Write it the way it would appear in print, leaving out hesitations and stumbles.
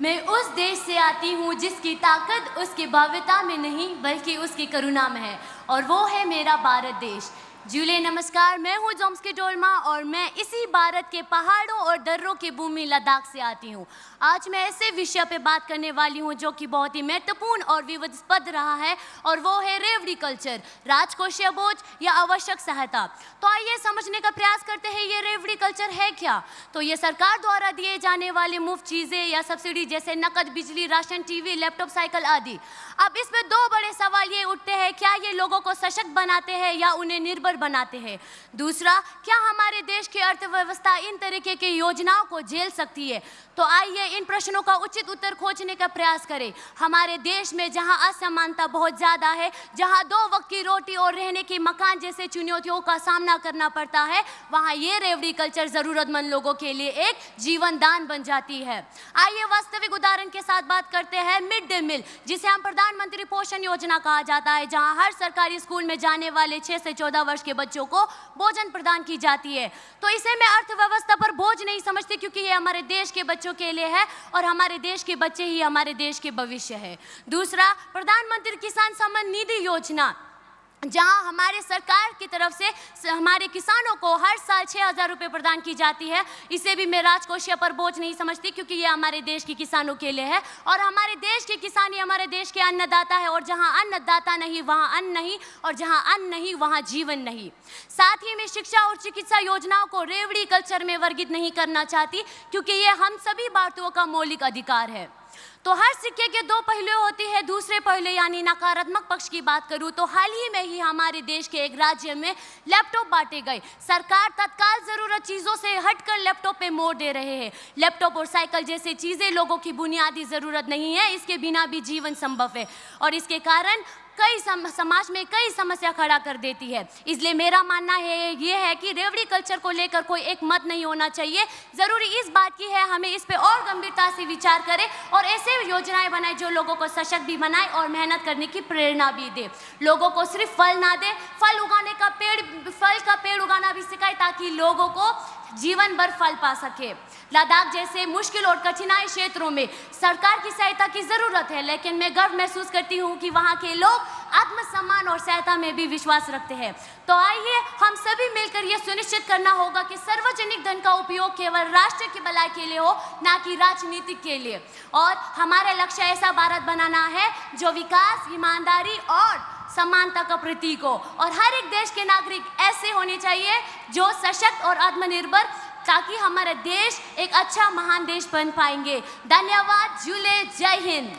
मैं उस देश से आती हूँ जिसकी ताकत उसकी भव्यता में नहीं बल्कि उसकी करुणा में है, और वो है मेरा भारत देश। जूले नमस्कार, मैं हूँ जोम्स्की डोलमा और मैं इसी भारत के पहाड़ों और दर्रों की भूमि लद्दाख से आती हूँ। आज मैं ऐसे विषय पे बात करने वाली हूँ जो कि बहुत ही महत्वपूर्ण और विवादास्पद रहा है, और वो है रेवड़ी कल्चर, राजकोषीय बोझ या आवश्यक सहायता। तो आइए समझने का प्रयास करते हैं ये रेवड़ी कल्चर है क्या। तो ये सरकार द्वारा दिए जाने वाले मुफ्त चीज़ें या सब्सिडी जैसे नकद, बिजली, राशन, टीवी, लैपटॉप, साइकिल आदि। अब इसमें दो बड़े सवाल ये उठते हैं, क्या ये लोगों को सशक्त बनाते हैं या उन्हें निर्भर बनाते हैं। दूसरा, क्या हमारे देश की अर्थव्यवस्था इन तरीके की योजनाओं को झेल सकती है। तो आइए इन प्रश्नों का उचित उत्तर खोजने का प्रयास करें। हमारे देश में जहां असमानता बहुत ज़्यादा है, जहां 2 वक्त की रोटी और रहने के मकान जैसे चुनौतियों का सामना करना पड़ता है, वहां ये रेवड़ी कल्चर ज़रूरतमंद लोगों के लिए एक जीवन दान बन जाती है। आइए वास्तविक उदाहरण के साथ बात करते हैं मिड डे मील, जिसे हम प्रधानमंत्री पोषण योजना कहा जाता है, जहां हर सरकारी स्कूल में जाने वाले 6 से 14 वर्ष के बच्चों को भोजन प्रदान की जाती है। तो इसे मैं अर्थव्यवस्था पर बोझ नहीं समझती, क्योंकि ये हमारे देश के बच्चों के लिए है और हमारे देश के बच्चे ही हमारे देश के भविष्य है। दूसरा, प्रधानमंत्री किसान सम्मान निधि योजना, जहां हमारे सरकार की तरफ से हमारे किसानों को हर साल 6,000 रुपये प्रदान की जाती है। इसे भी मैं राजकोषीय पर बोझ नहीं समझती, क्योंकि ये हमारे देश के किसानों के लिए है, और हमारे देश के किसान ही हमारे देश के अन्नदाता है, और जहां अन्नदाता नहीं वहां अन्न नहीं, और जहां अन्न नहीं वहां जीवन नहीं। साथ ही मैं शिक्षा और चिकित्सा योजनाओं को रेवड़ी कल्चर में वर्गीकृत नहीं करना चाहती, क्योंकि ये हम सभी भारतीयों का मौलिक अधिकार है। तो हर सिक्के के 2 पहलू होते हैं। दूसरे पहलू यानी नकारात्मक पक्ष की बात करूं तो हाल ही में ही हमारे देश के एक राज्य में लैपटॉप बांटे गए। सरकार तत्काल जरूरत चीज़ों से हटकर लैपटॉप पे मोड़ दे रहे हैं। लैपटॉप और साइकिल जैसे चीज़ें लोगों की बुनियादी ज़रूरत नहीं है, इसके बिना भी जीवन संभव है, और इसके कारण कई समाज में कई समस्या खड़ा कर देती है। इसलिए मेरा मानना है ये है कि रेवड़ी कल्चर को लेकर कोई एक मत नहीं होना चाहिए। ज़रूरी इस बात की है हमें इस पे और गंभीरता से विचार करें और ऐसे योजनाएं बनाए जो लोगों को सशक्त भी बनाए और मेहनत करने की प्रेरणा भी दे। लोगों को सिर्फ फल ना दे, फल का पेड़ उगाना भी सिखाए, ताकि लोगों को जीवन भर फल पा सके। लद्दाख जैसे मुश्किल और कठिनाई क्षेत्रों में सरकार की सहायता की ज़रूरत है, लेकिन मैं गर्व महसूस करती हूँ कि वहाँ के लोग आत्मसम्मान और सहायता में भी विश्वास रखते हैं। तो आइए हम सभी मिलकर ये सुनिश्चित करना होगा कि सार्वजनिक धन का उपयोग केवल राष्ट्र की भलाई के लिए हो, ना कि राजनीतिक के लिए। और हमारा लक्ष्य ऐसा भारत बनाना है जो विकास, ईमानदारी और समानता का प्रतीक हो, और हर एक देश के नागरिक ऐसे होने चाहिए जो सशक्त और आत्मनिर्भर, ताकि हमारा देश एक अच्छा महान देश बन पाएंगे। धन्यवाद। जूले, जय हिंद।